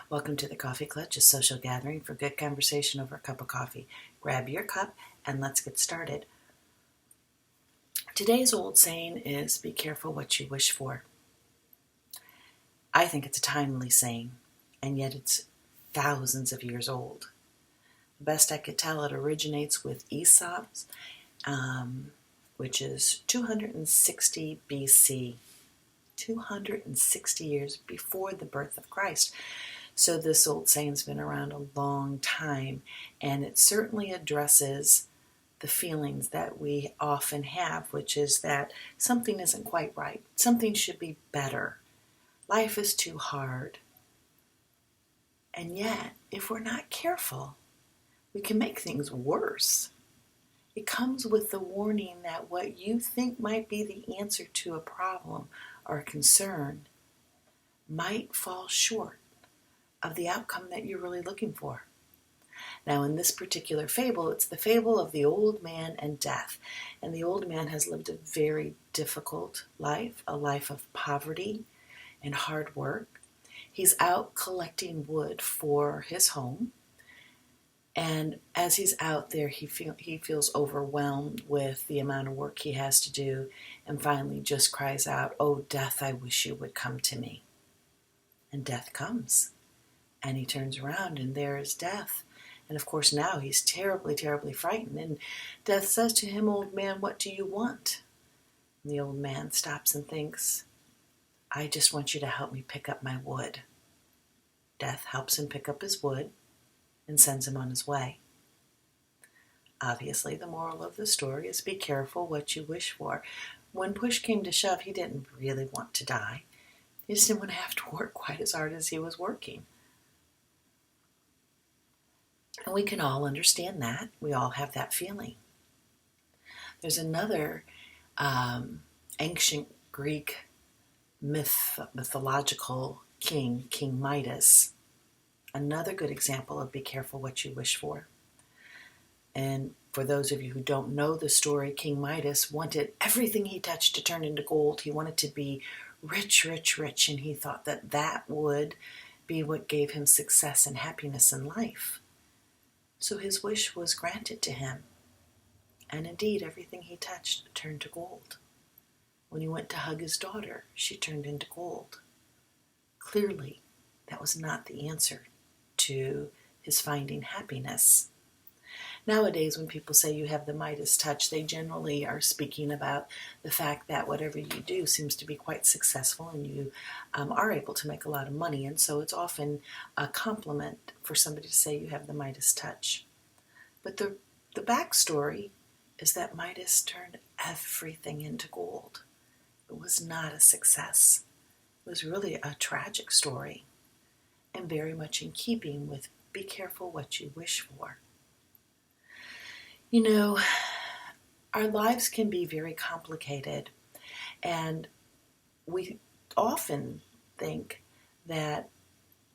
Welcome to the Coffee Clutch, a social gathering for good conversation over a cup of coffee. Grab your cup and let's get started. Today's old saying is, be careful what you wish for. I think it's a timely saying, and yet it's thousands of years old. The best I could tell, it originates with Aesop, which is 260 BC, 260 years before the birth of Christ. So this old saying's been around a long time, and it certainly addresses the feelings that we often have, which is that something isn't quite right. Something should be better. Life is too hard. And yet, if we're not careful, we can make things worse. It comes with the warning that what you think might be the answer to a problem or a concern might fall short of the outcome that you're really looking for. Now, in this particular fable, it's the fable of the old man and death. And the old man has lived a very difficult life, a life of poverty and hard work. He's out collecting wood for his home. And as he's out there, he feels overwhelmed with the amount of work he has to do, and finally just cries out, "Oh, death, I wish you would come to me." And death comes. And he turns around, and there is death. And of course now he's terribly, terribly frightened. And death says to him, "Old man, what do you want?" And the old man stops and thinks, "I just want you to help me pick up my wood." Death helps him pick up his wood and sends him on his way. Obviously, the moral of the story is be careful what you wish for. When push came to shove, he didn't really want to die. He just didn't want to have to work quite as hard as he was working. And we can all understand that. We all have that feeling. There's another ancient Greek mythological king, King Midas. Another good example of be careful what you wish for. And for those of you who don't know the story, King Midas wanted everything he touched to turn into gold. He wanted to be rich, rich, rich, and he thought that that would be what gave him success and happiness in life. So his wish was granted to him. And indeed, everything he touched turned to gold. When he went to hug his daughter, she turned into gold. Clearly, that was not the answer to his finding happiness. Nowadays, when people say you have the Midas touch, they generally are speaking about the fact that whatever you do seems to be quite successful and you are able to make a lot of money. And so it's often a compliment for somebody to say you have the Midas touch. But the backstory is that Midas turned everything into gold. It was not a success. It was really a tragic story and very much in keeping with be careful what you wish for. You know, our lives can be very complicated, and we often think that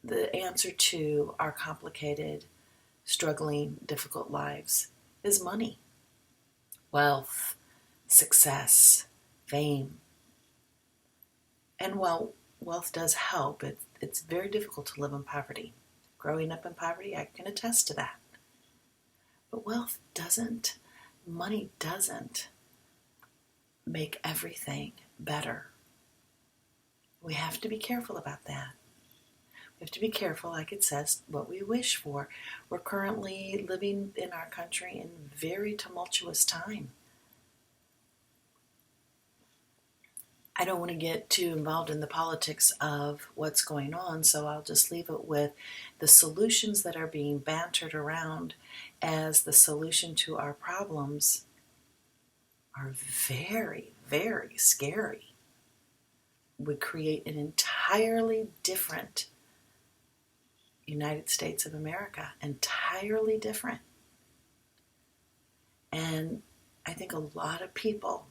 the answer to our complicated, struggling, difficult lives is money, wealth, success, fame. And while wealth does help, it's very difficult to live in poverty. Growing up in poverty, I can attest to that. But money doesn't make everything better. We have to be careful about that. We have to be careful, like it says, what we wish for. We're currently living in our country in very tumultuous time. I don't want to get too involved in the politics of what's going on, so I'll just leave it with the solutions that are being bantered around as the solution to our problems are very, very scary. Would create an entirely different United States of America, entirely different. And I think a lot of people,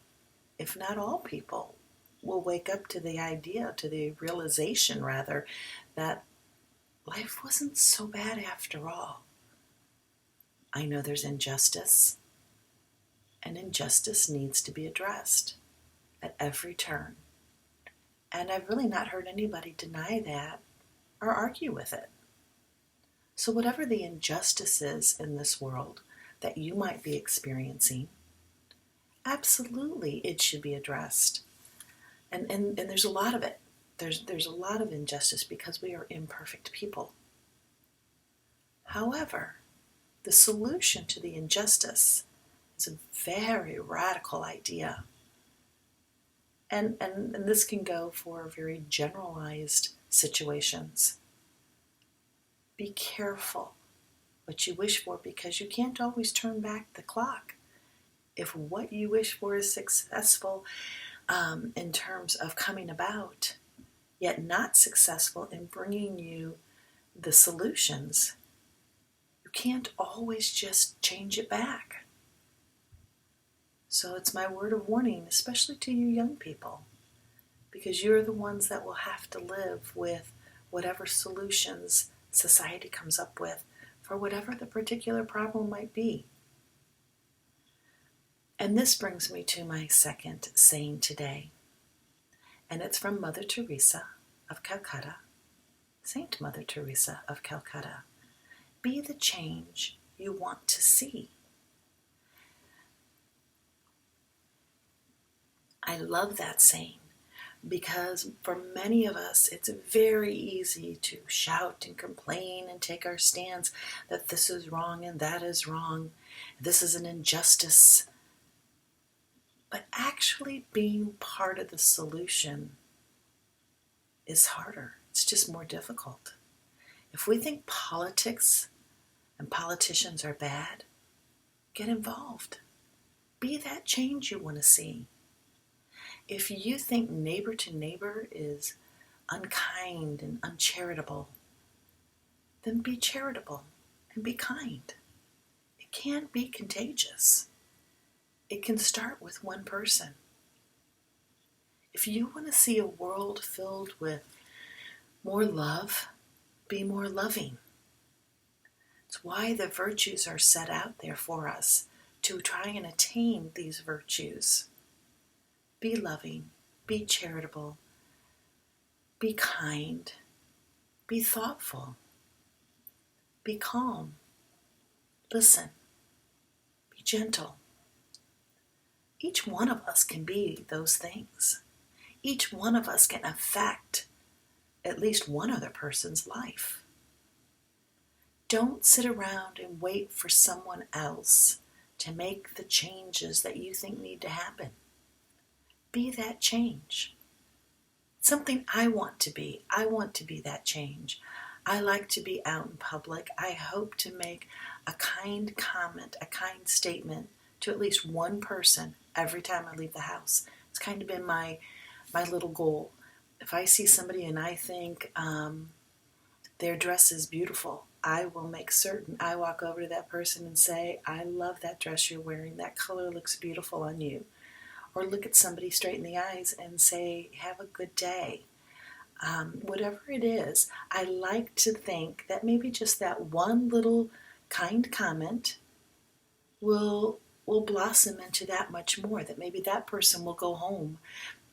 if not all people, will wake up to the idea, to the realization rather, that life wasn't so bad after all. I know there's injustice, and injustice needs to be addressed at every turn. And I've really not heard anybody deny that or argue with it. So whatever the injustice is in this world that you might be experiencing, absolutely it should be addressed. And there's a lot of it. There's a lot of injustice because we are imperfect people. However, the solution to the injustice is a very radical idea. And this can go for very generalized situations. Be careful what you wish for, because you can't always turn back the clock. If what you wish for is successful in terms of coming about, yet not successful in bringing you the solutions, you can't always just change it back. So it's my word of warning, especially to you young people, because you're the ones that will have to live with whatever solutions society comes up with for whatever the particular problem might be. And this brings me to my second saying today, and it's from Mother Teresa of Calcutta, Saint Mother Teresa of Calcutta. Be the change you want to see. I love that saying because for many of us, it's very easy to shout and complain and take our stance that this is wrong and that is wrong. This is an injustice. But actually being part of the solution is harder. It's just more difficult. If we think politics and politicians are bad, get involved. Be that change you want to see. If you think neighbor to neighbor is unkind and uncharitable, then be charitable and be kind. It can be contagious. It can start with one person. If you want to see a world filled with more love, be more loving. It's why the virtues are set out there for us, to try and attain these virtues. Be loving, be charitable, be kind, be thoughtful, be calm, listen, be gentle. Each one of us can be those things. Each one of us can affect at least one other person's life. Don't sit around and wait for someone else to make the changes that you think need to happen. Be that change. It's something I want to be. I want to be that change. I like to be out in public. I hope to make a kind comment, a kind statement to at least one person every time I leave the house. It's kind of been my little goal. If I see somebody and I think their dress is beautiful, I will make certain I walk over to that person and say, I love that dress you're wearing. That color looks beautiful on you. Or look at somebody straight in the eyes and say, have a good day. Whatever it is, I like to think that maybe just that one little kind comment will blossom into that much more, that maybe that person will go home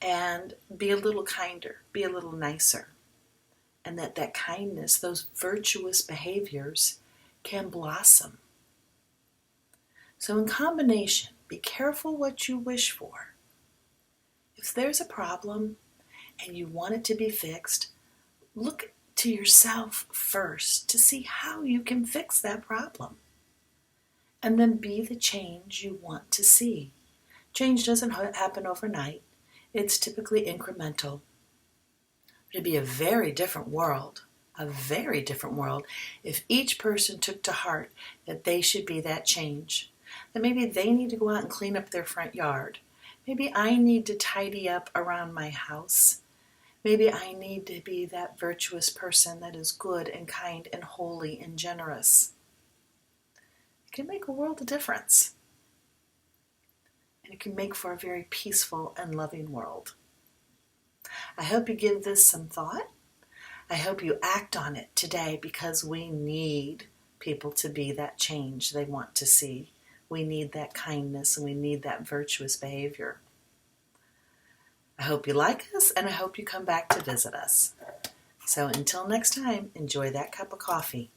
and be a little kinder, be a little nicer. And that kindness, those virtuous behaviors can blossom. So in combination, be careful what you wish for. If there's a problem and you want it to be fixed, look to yourself first to see how you can fix that problem. And then be the change you want to see. Change doesn't happen overnight. It's typically incremental. It'd be a very different world, if each person took to heart that they should be that change. That maybe they need to go out and clean up their front yard. Maybe I need to tidy up around my house. Maybe I need to be that virtuous person that is good and kind and holy and generous. It can make a world of difference. And it can make for a very peaceful and loving world. I hope you give this some thought. I hope you act on it today, because we need people to be that change they want to see. We need that kindness and we need that virtuous behavior. I hope you like us, and I hope you come back to visit us. So until next time, enjoy that cup of coffee.